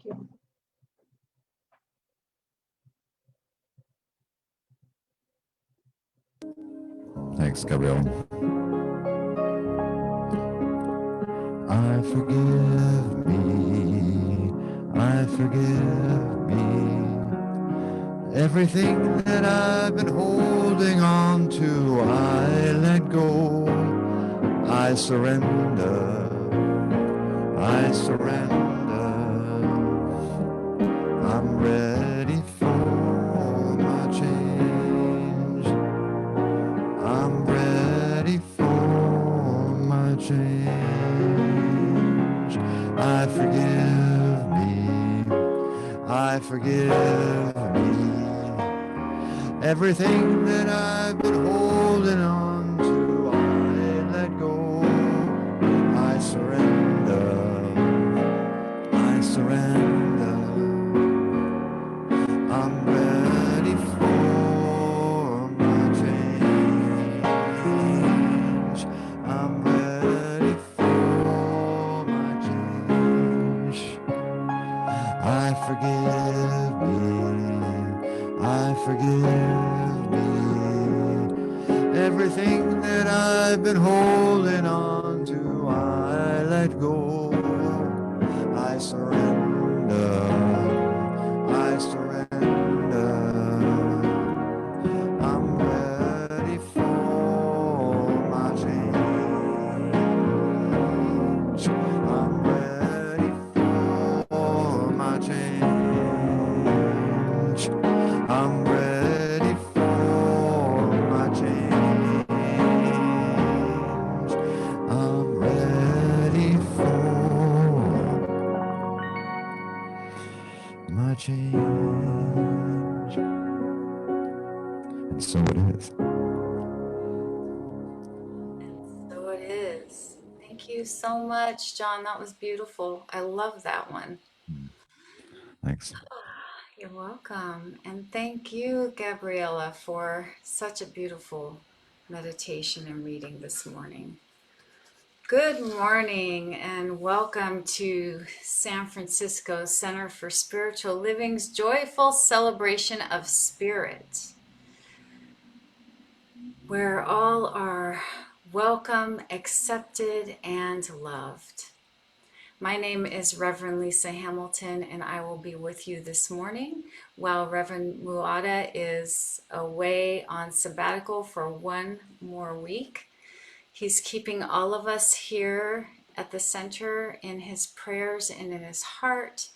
you. Thanks, Gabriel. I forgive me, I forgive me. Everything that I've been holding on to, I let go. I surrender, I surrender. I'm ready for my change. I'm ready for my change. I forgive me. I forgive me. Everything that I've been holding on to, I let go. I surrender. I surrender. I'm ready for my change. I'm ready for my change. I forgive me. I forgive me. Everything that I've been holding on to, I let go. I surrender. I surrender. I'm ready for my change. I'm ready for my change. I'm ready for my change. I'm ready for my change. And so it is. So it is. Thank you so much, John. That was beautiful. I love that one. Thanks. You're welcome. And thank you, Gabriella, for such a beautiful meditation and reading this morning. Good morning and welcome to San Francisco Center for Spiritual Living's joyful celebration of spirit, where all are welcome, accepted, and loved. My name is Reverend Lisa Hamilton, and I will be with you this morning while Reverend Muada is away on sabbatical for one more week. He's keeping all of us here at the center in his prayers and in his heart,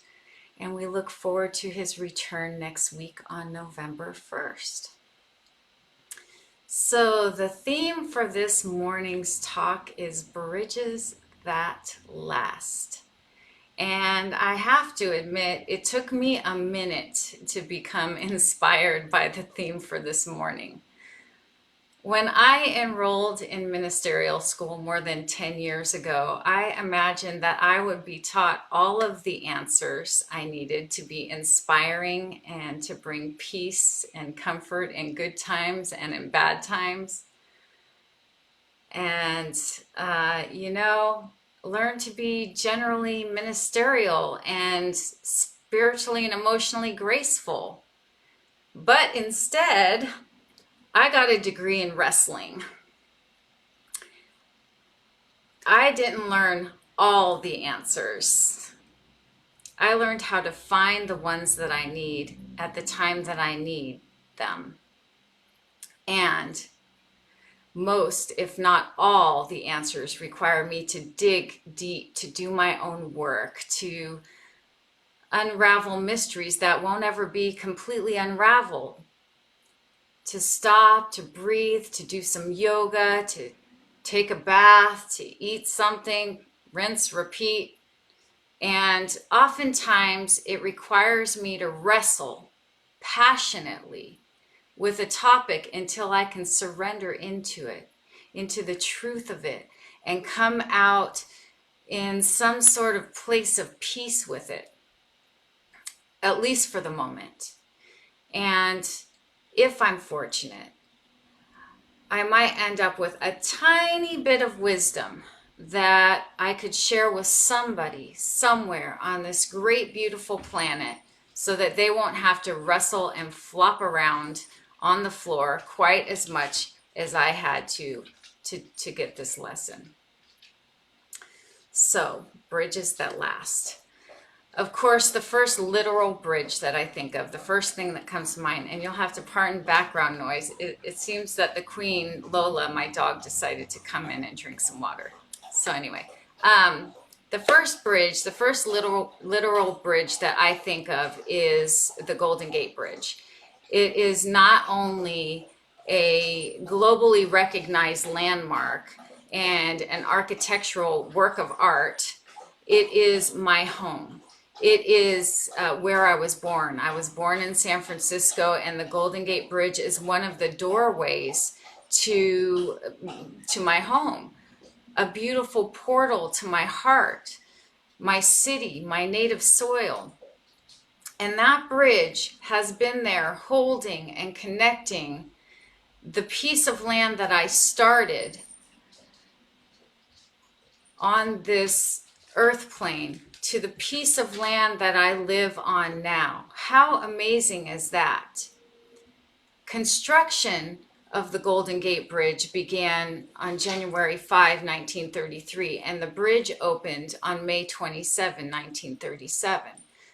and we look forward to his return next week on November 1st. So the theme for this morning's talk is Bridges That Last. And I have to admit, it took me a minute to become inspired by the theme for this morning. When I enrolled in ministerial school more than 10 years ago, I imagined that I would be taught all of the answers I needed to be inspiring and to bring peace and comfort in good times and in bad times. And, learn to be generally ministerial and spiritually and emotionally graceful. But instead, I got a degree in wrestling. I didn't learn all the answers. I learned how to find the ones that I need at the time that I need them. And most, if not all, the answers require me to dig deep, to do my own work, to unravel mysteries that won't ever be completely unraveled, to stop, to breathe, to do some yoga, to take a bath, to eat something, rinse, repeat. And oftentimes it requires me to wrestle passionately with a topic until I can surrender into it, into the truth of it, and come out in some sort of place of peace with it, at least for the moment. And if I'm fortunate, I might end up with a tiny bit of wisdom that I could share with somebody somewhere on this great, beautiful planet so that they won't have to wrestle and flop around on the floor quite as much as I had to get this lesson. So, bridges that last. Of course, the first literal bridge that I think of, the first thing that comes to mind, and you'll have to pardon background noise, it seems that the Queen Lola, my dog, decided to come in and drink some water. So anyway, the first bridge, the first literal bridge that I think of is the Golden Gate Bridge. It is not only a globally recognized landmark and an architectural work of art, it is my home. It is where I was born. I was born in San Francisco, and the Golden Gate Bridge is one of the doorways to my home, a beautiful portal to my heart, my city, my native soil. And that bridge has been there holding and connecting the piece of land that I started on this earth plane to the piece of land that I live on now. How amazing is that? Construction of the Golden Gate Bridge began on January 5, 1933, and the bridge opened on May 27, 1937.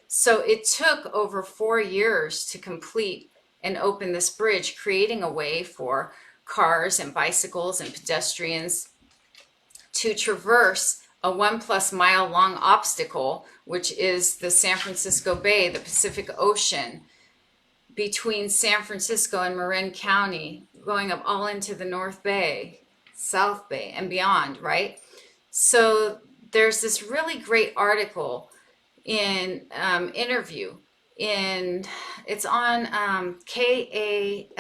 So it took over 4 years to complete and open this bridge, creating a way for cars and bicycles and pedestrians to traverse a 1+ mile long obstacle, which is the San Francisco Bay, the Pacific Ocean, between San Francisco and Marin County, going up all into the North Bay, South Bay, and beyond, right? So there's this really great article in interview it's on kalw.org,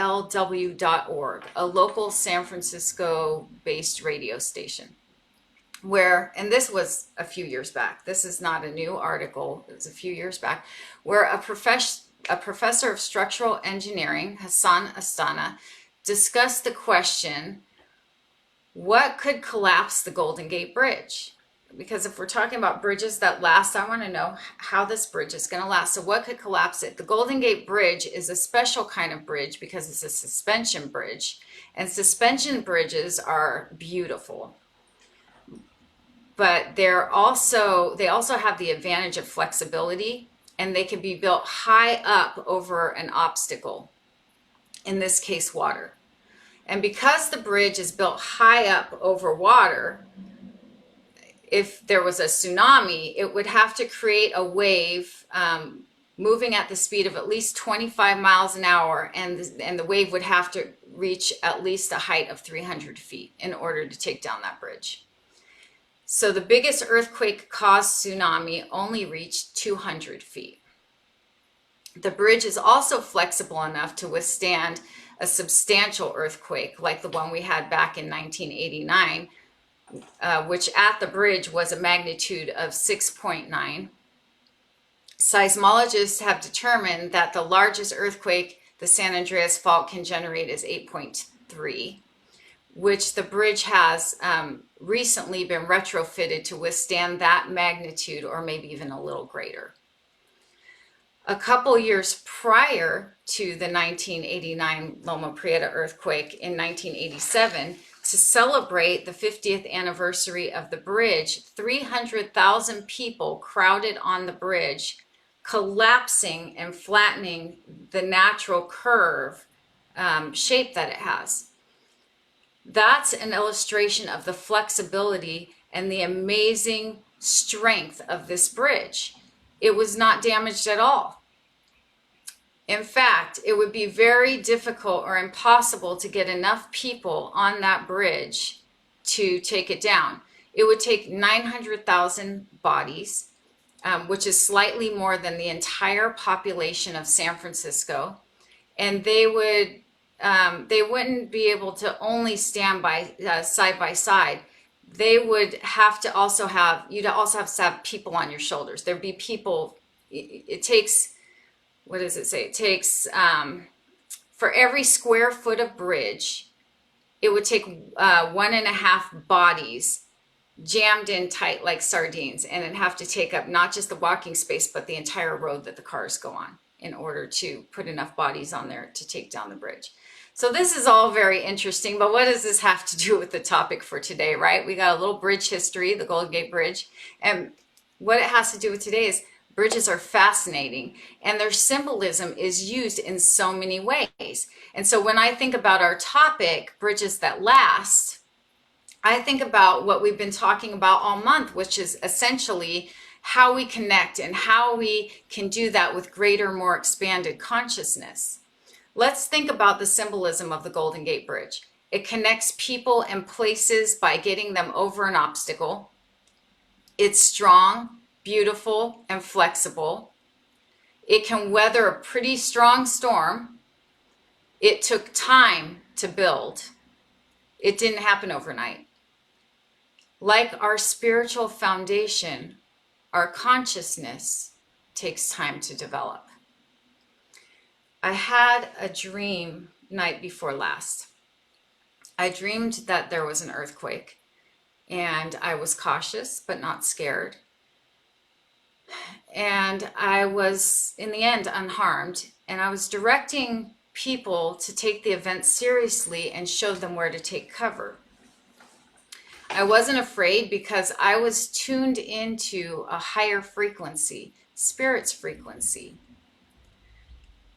a local San Francisco based radio station, where, and this was a few years back, this is not a new article, it was a few years back, where a professor of structural engineering, Hassan Astana, discussed the question, what could collapse the Golden Gate Bridge? Because if we're talking about bridges that last, I want to know how this bridge is going to last. So what could collapse it? The Golden Gate Bridge is a special kind of bridge because it's a suspension bridge, and suspension bridges are beautiful. But they also have the advantage of flexibility, and they can be built high up over an obstacle, in this case water. And because the bridge is built high up over water, if there was a tsunami, it would have to create a wave moving at the speed of at least 25 miles an hour, and the wave would have to reach at least a height of 300 feet in order to take down that bridge. So the biggest earthquake-caused tsunami only reached 200 feet. The bridge is also flexible enough to withstand a substantial earthquake like the one we had back in 1989, which at the bridge was a magnitude of 6.9. Seismologists have determined that the largest earthquake the San Andreas Fault can generate is 8.3, which the bridge has recently been retrofitted to withstand that magnitude, or maybe even a little greater. A couple years prior to the 1989 Loma Prieta earthquake in 1987, to celebrate the 50th anniversary of the bridge, 300,000 people crowded on the bridge, collapsing and flattening the natural curve shape that it has. That's an illustration of the flexibility and the amazing strength of this bridge. It was not damaged at all. In fact, it would be very difficult or impossible to get enough people on that bridge to take it down. It would take 900,000 bodies, which is slightly more than the entire population of San Francisco, and they wouldn't be able to only stand by side by side. They would have to also have, you'd also have to have people on your shoulders. There'd be people, it takes, what does it say? It takes, for every square foot of bridge, it would take 1.5 bodies jammed in tight like sardines, and it'd have to take up not just the walking space, but the entire road that the cars go on in order to put enough bodies on there to take down the bridge. So this is all very interesting, but what does this have to do with the topic for today, right? We got a little bridge history, the Golden Gate Bridge, and what it has to do with today is bridges are fascinating and their symbolism is used in so many ways. And so when I think about our topic, bridges that last, I think about what we've been talking about all month, which is essentially how we connect and how we can do that with greater, more expanded consciousness. Let's think about the symbolism of the Golden Gate Bridge. It connects people and places by getting them over an obstacle. It's strong, beautiful, and flexible. It can weather a pretty strong storm. It took time to build. It didn't happen overnight. Like our spiritual foundation, our consciousness takes time to develop. I had a dream night before last. I dreamed that there was an earthquake and I was cautious but not scared. And I was, in the end, unharmed. And I was directing people to take the event seriously and show them where to take cover. I wasn't afraid because I was tuned into a higher frequency, spirit's frequency.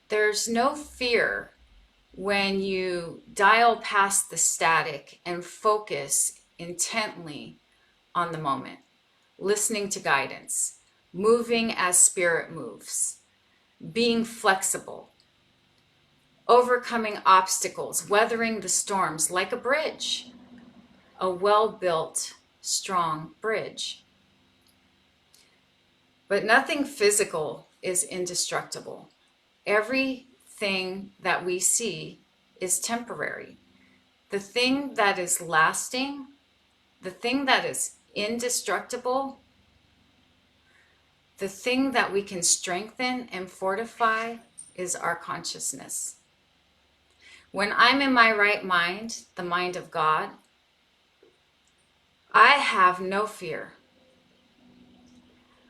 There's no fear when you dial past the static and focus intently on the moment, listening to guidance, moving as spirit moves, being flexible, overcoming obstacles, weathering the storms like a bridge, a well-built, strong bridge. But nothing physical is indestructible. Everything that we see is temporary. The thing that is lasting, the thing that is indestructible, the thing that we can strengthen and fortify is our consciousness. When I'm in my right mind, the mind of God, I have no fear.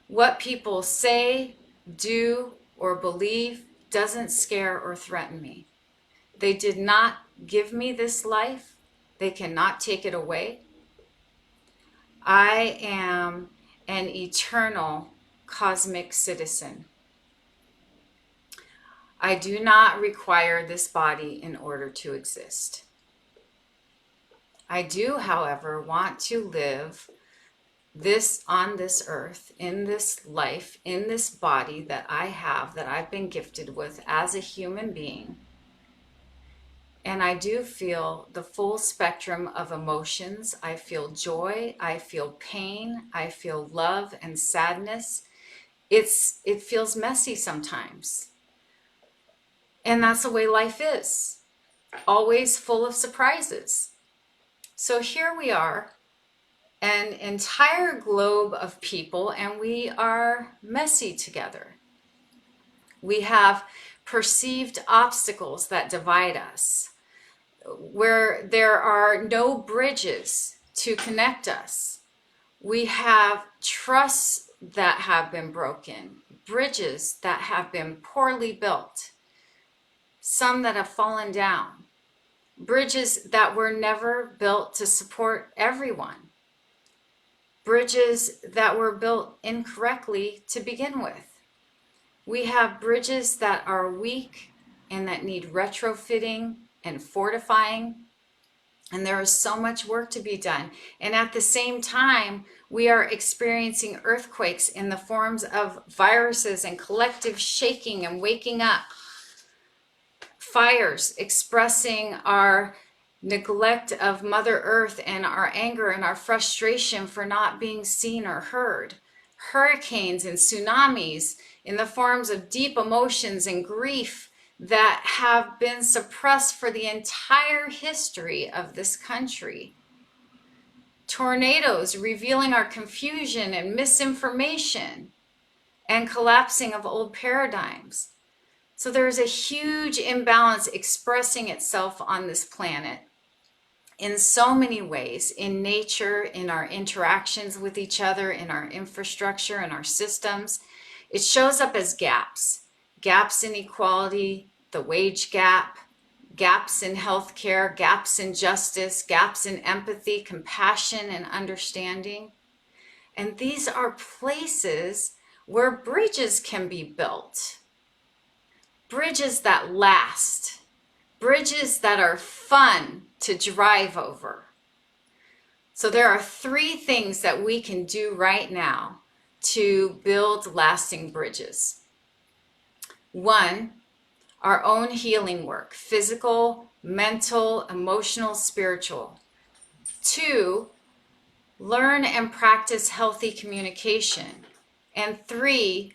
What people say, do, or believe doesn't scare or threaten me. They did not give me this life. They cannot take it away. I am an eternal cosmic citizen. I do not require this body in order to exist. I do, however, want to live this on this earth, in this life, in this body that I have, that I've been gifted with as a human being. And I do feel the full spectrum of emotions. I feel joy, I feel pain, I feel love and sadness. It feels messy sometimes. And that's the way life is, always full of surprises. So here we are, an entire globe of people, and we are messy together. We have perceived obstacles that divide us, where there are no bridges to connect us. We have trusts that have been broken, bridges that have been poorly built, some that have fallen down, bridges that were never built to support everyone, bridges that were built incorrectly to begin with. We have bridges that are weak and that need retrofitting and fortifying. And there is so much work to be done. And at the same time, we are experiencing earthquakes in the forms of viruses and collective shaking and waking up. Fires expressing our neglect of Mother Earth and our anger and our frustration for not being seen or heard. Hurricanes and tsunamis in the forms of deep emotions and grief that have been suppressed for the entire history of this country. Tornadoes revealing our confusion and misinformation and collapsing of old paradigms. So there is a huge imbalance expressing itself on this planet. in so many ways, in nature, in our interactions with each other, in our infrastructure, in our systems. It shows up as gaps, gaps in equality, the wage gap, gaps in healthcare, gaps in justice, gaps in empathy, compassion, and understanding. And these are places where bridges can be built, bridges that last, bridges that are fun to drive over. So there are three things that we can do right now to build lasting bridges. One, our own healing work, physical, mental, emotional, spiritual. Two, learn and practice healthy communication. And three,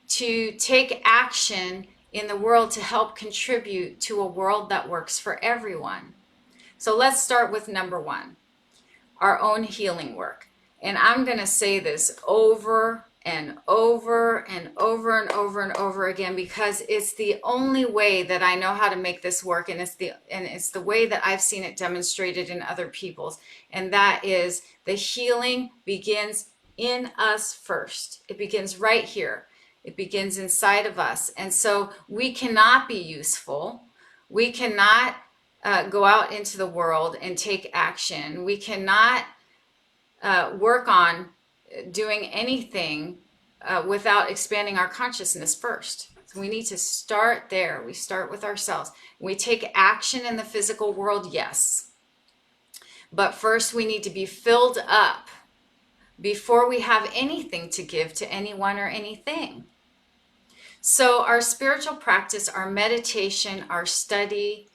to take action in the world to help contribute to a world that works for everyone. So let's start with number one, our own healing work. And I'm going to say this over and over and over and over and over again, because it's the only way that I know how to make this work, and it's the way that I've seen it demonstrated in other people's. And that is, the healing begins in us first. It begins right here. It begins inside of us. And so we cannot be useful. We cannot go out into the world and take action. We cannot work on doing anything without expanding our consciousness first. So we need to start there. We start with ourselves. We take action in the physical world, yes. But first we need to be filled up before we have anything to give to anyone or anything. So our spiritual practice, our meditation, our study,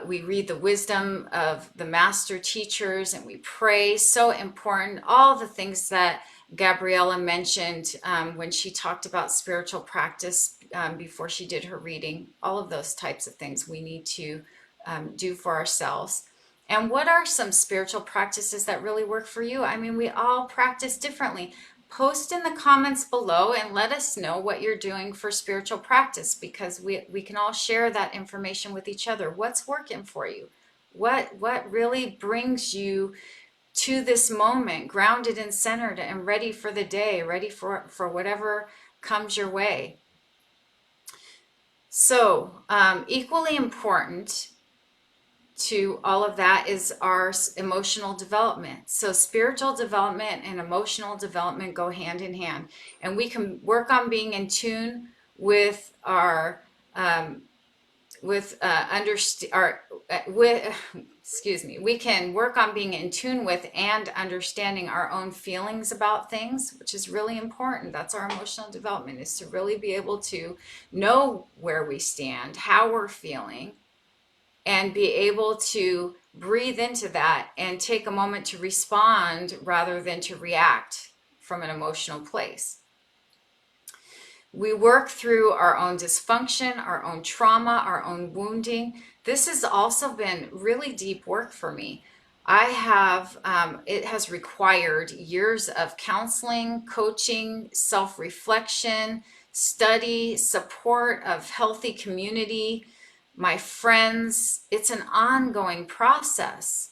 we read the wisdom of the master teachers, and we pray. So important. All the things that Gabriella mentioned when she talked about spiritual practice before she did her reading, all of those types of things we need to do for ourselves. And what are some spiritual practices that really work for you? I mean, we all practice differently. Post in the comments below and let us know what you're doing for spiritual practice, because we can all share that information with each other. What's working for you? What really brings you to this moment, grounded and centered and ready for the day, ready for whatever comes your way? So equally important to all of that is our emotional development. So spiritual development and emotional development go hand in hand, and we can work on being in tune with our we can work on being in tune with and understanding our own feelings about things, which is really important. That's our emotional development, is to really be able to know where we stand, how we're feeling, and be able to breathe into that and take a moment to respond rather than to react from an emotional place. We work through our own dysfunction, our own trauma, our own wounding. This has also been really deep work for me. I have, it has required years of counseling, coaching, self-reflection, study, support of healthy community, my friends. It's an ongoing process.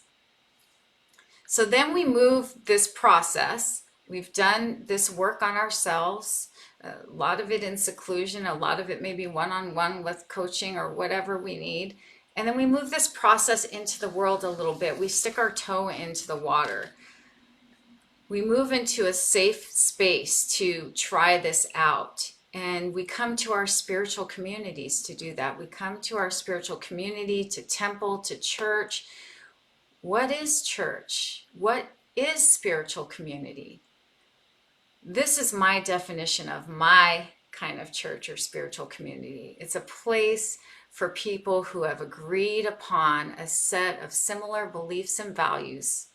So then we move this process. We've done this work on ourselves, a lot of it in seclusion, a lot of it maybe one-on-one with coaching or whatever we need. And then we move this process into the world a little bit. We stick our toe into the water. We move into a safe space to try this out. And we come to our spiritual communities to do that. We come to our spiritual community, to temple, to church. What is church? What is spiritual community? This is my definition of my kind of church or spiritual community. It's a place for people who have agreed upon a set of similar beliefs and values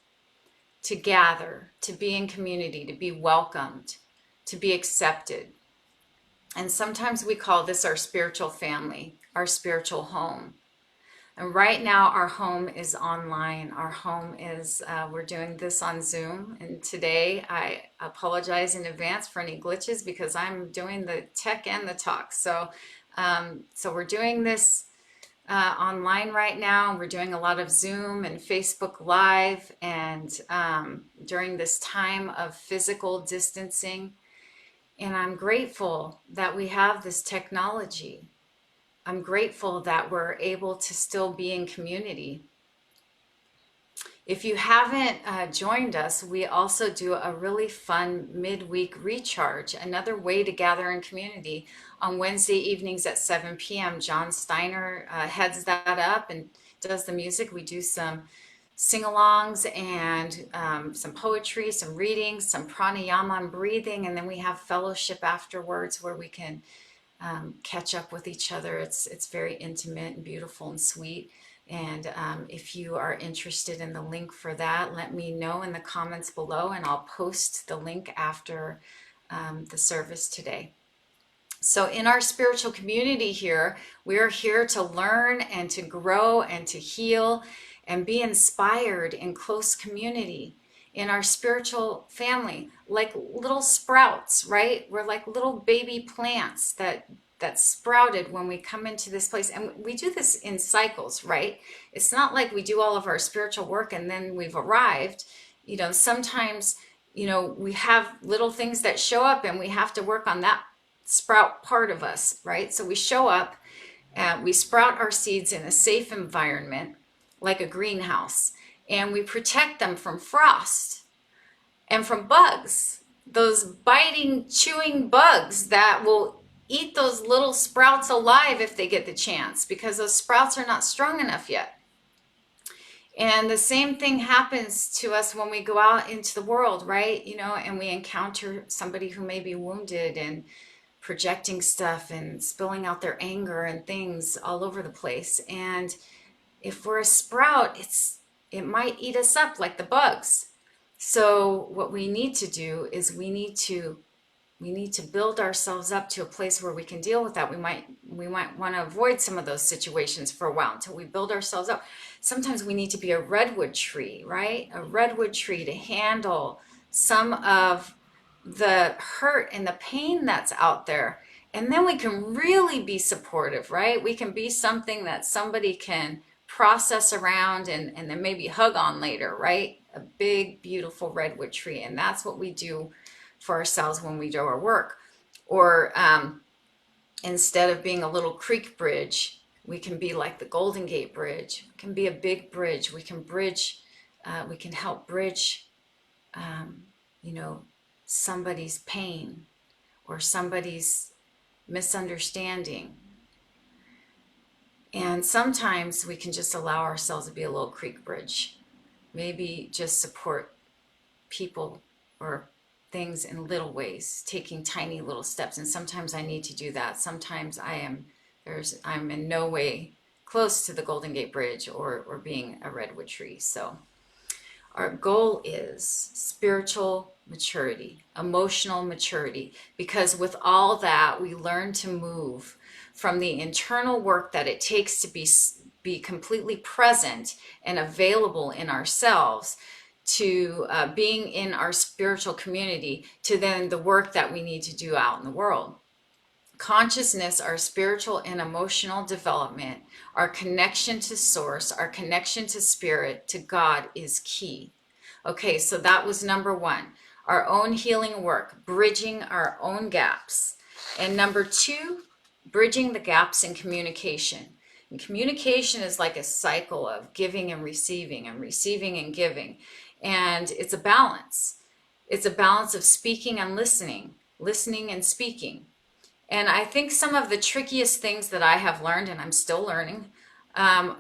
to gather, to be in community, to be welcomed, to be accepted. And sometimes we call this our spiritual family, our spiritual home. And right now our home is online. Our home is, we're doing this on Zoom. And today I apologize in advance for any glitches, because I'm doing the tech and the talk. So we're doing this online right now. We're doing a lot of Zoom and Facebook Live, and during this time of physical distancing. And I'm grateful that we have this technology. I'm grateful that we're able to still be in community. If you haven't joined us, we also do a really fun midweek recharge, another way to gather in community on Wednesday evenings at 7 p.m. John Steiner heads that up and does the music. We do some sing-alongs and some poetry, some reading, some pranayama and breathing, and then we have fellowship afterwards where we can catch up with each other. It's very intimate and beautiful and sweet. And if you are interested in the link for that, let me know in the comments below, and I'll post the link after the service today. So in our spiritual community here, we're here to learn and to grow and to heal and be inspired in close community in our spiritual family, like little sprouts, right? We're like little baby plants that sprouted when we come into this place. And we do this in cycles, right? It's not like we do all of our spiritual work and then we've arrived. Sometimes, we have little things that show up and we have to work on that sprout part of us, right? So we show up and we sprout our seeds in a safe environment, like a greenhouse, and we protect them from frost and from bugs, those biting, chewing bugs that will eat those little sprouts alive if they get the chance, because those sprouts are not strong enough yet. And the same thing happens to us when we go out into the world, right? And we encounter somebody who may be wounded and projecting stuff and spilling out their anger and things all over the place. And if we're a sprout, it might eat us up like the bugs. So what we need to do is we need to build ourselves up to a place where we can deal with that. We might want to avoid some of those situations for a while until we build ourselves up. Sometimes we need to be a redwood tree, right? A redwood tree to handle some of the hurt and the pain that's out there. And then we can really be supportive, right? We can be something that somebody can process around and then maybe hug on later, right? A big, beautiful redwood tree. And that's what we do for ourselves when we do our work. Or instead of being a little creek bridge, we can be like the Golden Gate Bridge. We can be a big bridge. We can help bridge, somebody's pain or somebody's misunderstanding. And sometimes we can just allow ourselves to be a little creek bridge. Maybe just support people or things in little ways, taking tiny little steps. And sometimes I need to do that. Sometimes I'm in no way close to the Golden Gate Bridge or being a redwood tree. So our goal is spiritual maturity, emotional maturity, because with all that, we learn to move from the internal work that it takes to be completely present and available in ourselves to being in our spiritual community, to then the work that we need to do out in the world. Consciousness, our spiritual and emotional development, our connection to source, our connection to spirit, to God is key. Okay, so that was number one, our own healing work, bridging our own gaps. And number two, bridging the gaps in communication. And communication is like a cycle of giving and receiving and giving. And it's a balance. It's a balance of speaking and listening and speaking. And I think some of the trickiest things that I have learned, and I'm still learning,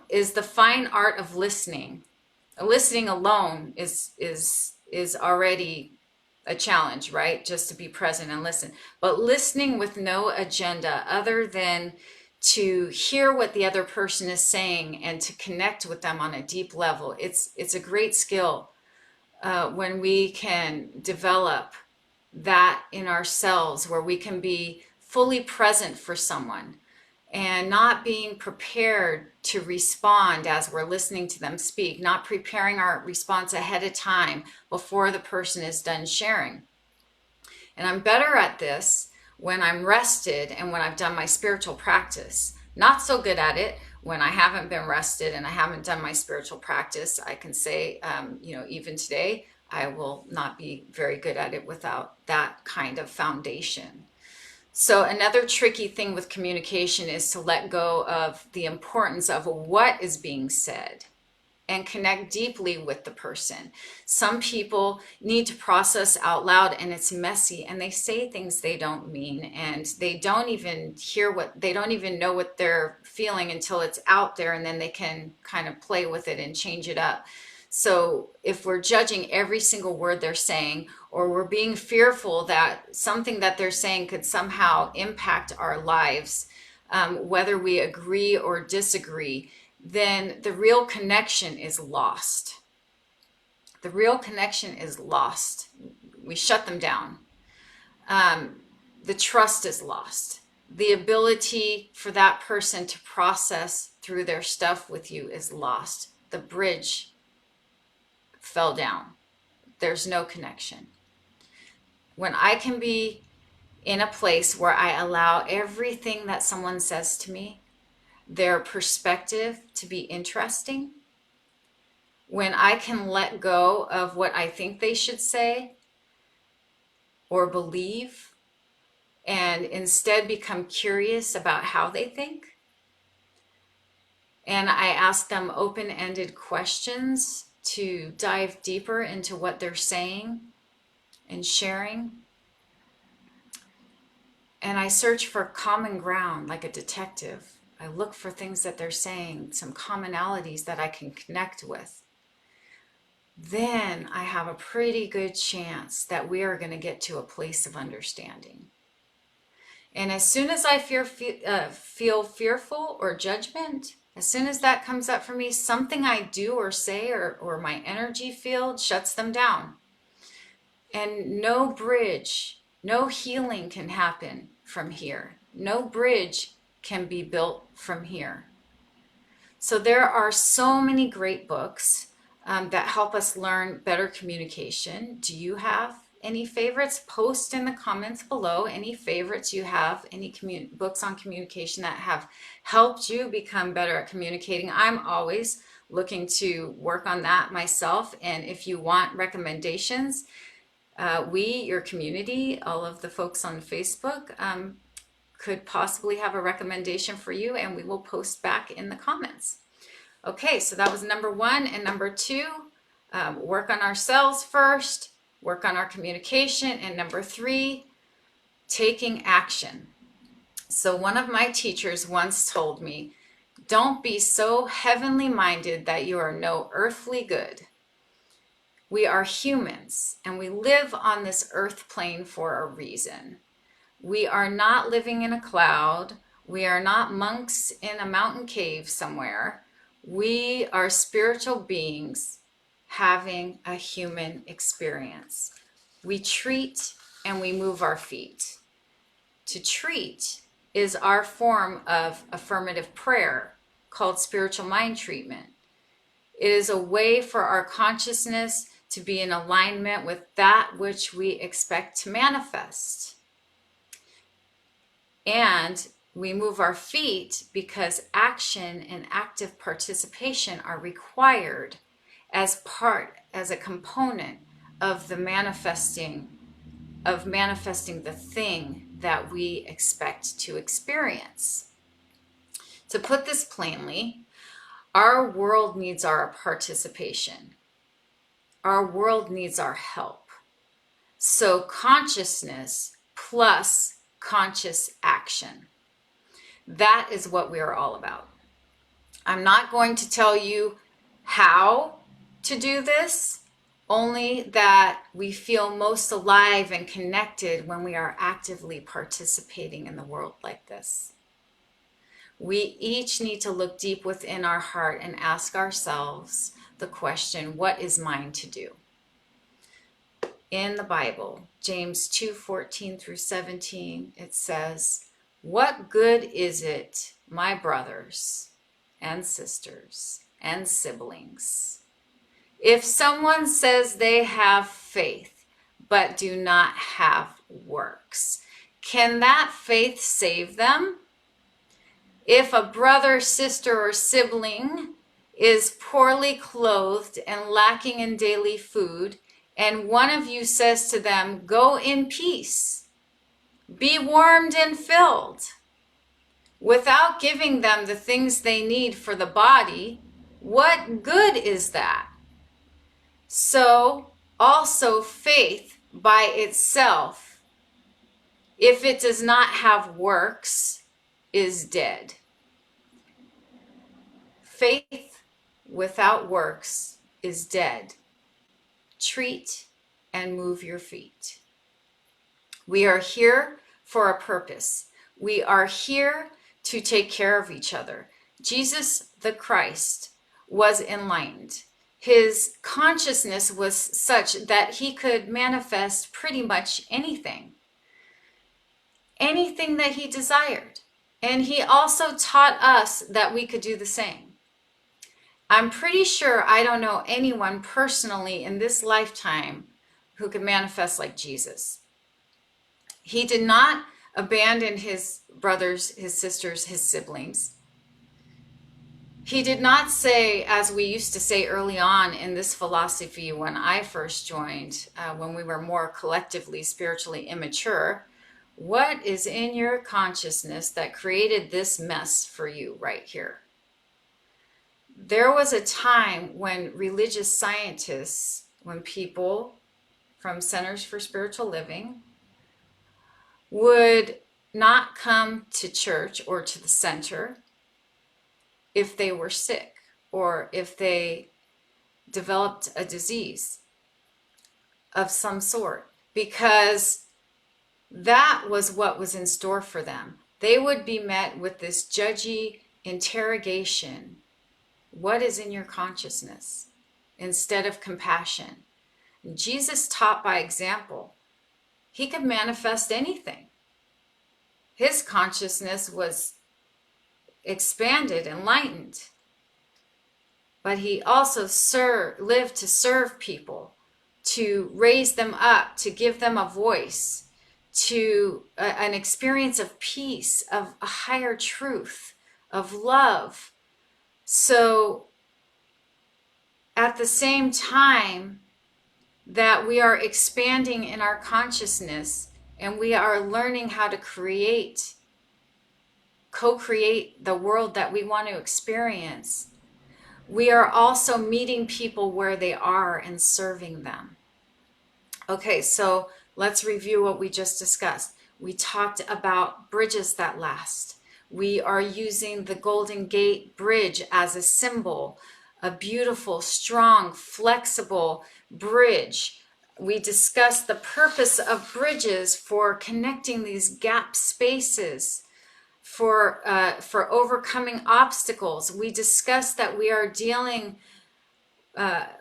is the fine art of listening. Listening alone is already a challenge, right? Just to be present and listen. But listening with no agenda other than to hear what the other person is saying and to connect with them on a deep level. It's a great skill when we can develop that in ourselves, where we can be fully present for someone and not being prepared to respond as we're listening to them speak, not preparing our response ahead of time before the person is done sharing. And I'm better at this when I'm rested and when I've done my spiritual practice. Not so good at it When I haven't been rested and I haven't done my spiritual practice, I can say, even today, I will not be very good at it without that kind of foundation. So another tricky thing with communication is to let go of the importance of what is being said and connect deeply with the person. Some people need to process out loud and it's messy and they say things they don't mean and they don't even they don't even know what they're feeling until it's out there, and then they can kind of play with it and change it up. So if we're judging every single word they're saying, or we're being fearful that something that they're saying could somehow impact our lives, whether we agree or disagree, then the real connection is lost. The real connection is lost. We shut them down. The trust is lost. The ability for that person to process through their stuff with you is lost. The bridge fell down. There's no connection. When I can be in a place where I allow everything that someone says to me, their perspective, to be interesting, when I can let go of what I think they should say or believe and instead become curious about how they think, and I ask them open-ended questions to dive deeper into what they're saying and sharing, and I search for common ground like a detective. I look for things that they're saying, some commonalities that I can connect with. Then I have a pretty good chance that we are going to get to a place of understanding. And as soon as I feel fearful or judgment, as soon as that comes up for me, something I do or say or my energy field shuts them down. And no bridge, no healing can happen from here. No bridge can be built from here. So there are so many great books that help us learn better communication. Do you have any favorites? Post in the comments below any favorites you have, any books on communication that have helped you become better at communicating. I'm always looking to work on that myself. And if you want recommendations, your community, all of the folks on Facebook, could possibly have a recommendation for you, and we will post back in the comments. Okay, so that was number one. And number two, work on ourselves first, work on our communication. And number three, taking action. So one of my teachers once told me, don't be so heavenly minded that you are no earthly good. We are humans and we live on this earth plane for a reason. We are not living in a cloud. We are not monks in a mountain cave somewhere. We are spiritual beings having a human experience. We treat and we move our feet. To treat is our form of affirmative prayer called spiritual mind treatment. It is a way for our consciousness to be in alignment with that which we expect to manifest. And we move our feet because action and active participation are required as a component of the manifesting the thing that we expect to experience. To put this plainly, our world needs our participation. Our world needs our help. So consciousness plus conscious action. That is what we are all about. I'm not going to tell you how to do this, only that we feel most alive and connected when we are actively participating in the world like this. We each need to look deep within our heart and ask ourselves the question, what is mine to do? In the Bible, James 2:14 through 17, it says, what good is it, my brothers and sisters and siblings, if someone says they have faith but do not have works? Can that faith save them? If a brother, sister, or sibling is poorly clothed and lacking in daily food, and one of you says to them, "Go in peace, be warmed and filled," without giving them the things they need for the body, what good is that? So also faith by itself, if it does not have works, is dead. Faith without works is dead. Treat and move your feet. We are here for a purpose. We are here to take care of each other. Jesus the Christ was enlightened. His consciousness was such that he could manifest pretty much anything that he desired. And he also taught us that we could do the same. I'm pretty sure I don't know anyone personally in this lifetime who could manifest like Jesus. He did not abandon his brothers, his sisters, his siblings. He did not say, as we used to say early on in this philosophy when I first joined, when we were more collectively spiritually immature, what is in your consciousness that created this mess for you right here? There was a time when religious scientists, when people from Centers for Spiritual Living would not come to church or to the center if they were sick or if they developed a disease of some sort, because that was what was in store for them. They would be met with this judgy interrogation. What is in your consciousness? Instead of compassion. Jesus taught by example. He could manifest anything. His consciousness was expanded, enlightened. But he also lived to serve people, to raise them up, to give them a voice, to an experience of peace, of a higher truth, of love. So at the same time that we are expanding in our consciousness and we are learning how to co-create the world that we want to experience, we are also meeting people where they are and serving them. Okay, so let's review what we just discussed. We talked about bridges that last. We are using the Golden Gate Bridge as a symbol, a beautiful, strong, flexible bridge. We discussed the purpose of bridges for connecting these gap spaces, for overcoming obstacles. We discussed that we are dealing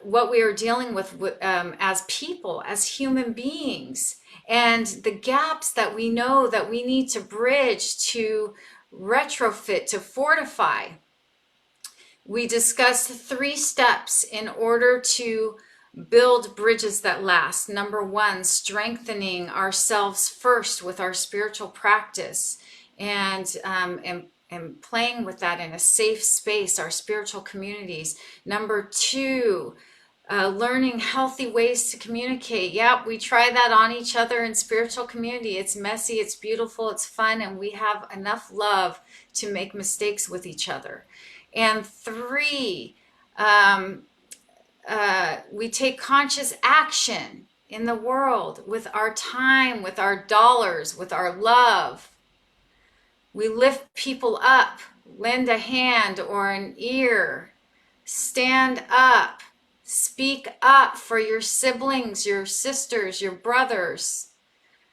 what we are dealing with as people, as human beings, and the gaps that we know that we need to bridge, to retrofit, to fortify. We discussed 3 steps in order to build bridges that last. Number 1, strengthening ourselves first with our spiritual practice and playing with that in a safe space, our spiritual communities. Number 2, learning healthy ways to communicate. Yep, we try that on each other in spiritual community. It's messy, it's beautiful, it's fun, and we have enough love to make mistakes with each other. And 3, we take conscious action in the world with our time, with our dollars, with our love. We lift people up, lend a hand or an ear, stand up, speak up for your siblings, your sisters, your brothers.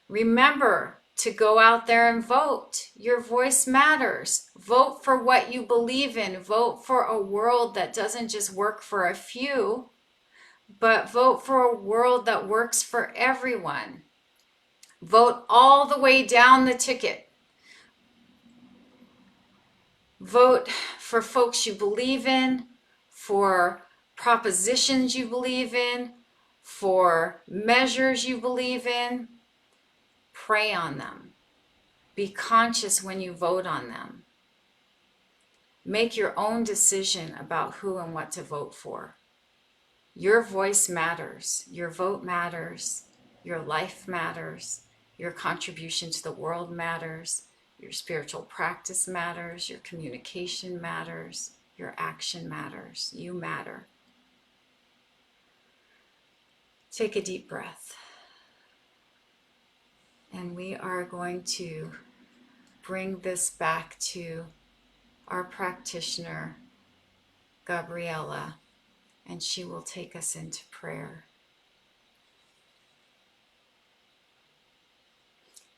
Remember to go out there and vote. Your voice matters. Vote for what you believe in. Vote for a world that doesn't just work for a few, but vote for a world that works for everyone. Vote all the way down the ticket. Vote for folks you believe in, for propositions you believe in, for measures you believe in. Pray on them. Be conscious when you vote on them. Make your own decision about who and what to vote for. Your voice matters. Your vote matters. Your life matters. Your contribution to the world matters. Your spiritual practice matters. Your communication matters. Your action matters. You matter. Take a deep breath. And we are going to bring this back to our practitioner, Gabriella, and she will take us into prayer.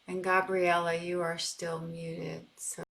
And Gabriella, you are still muted, so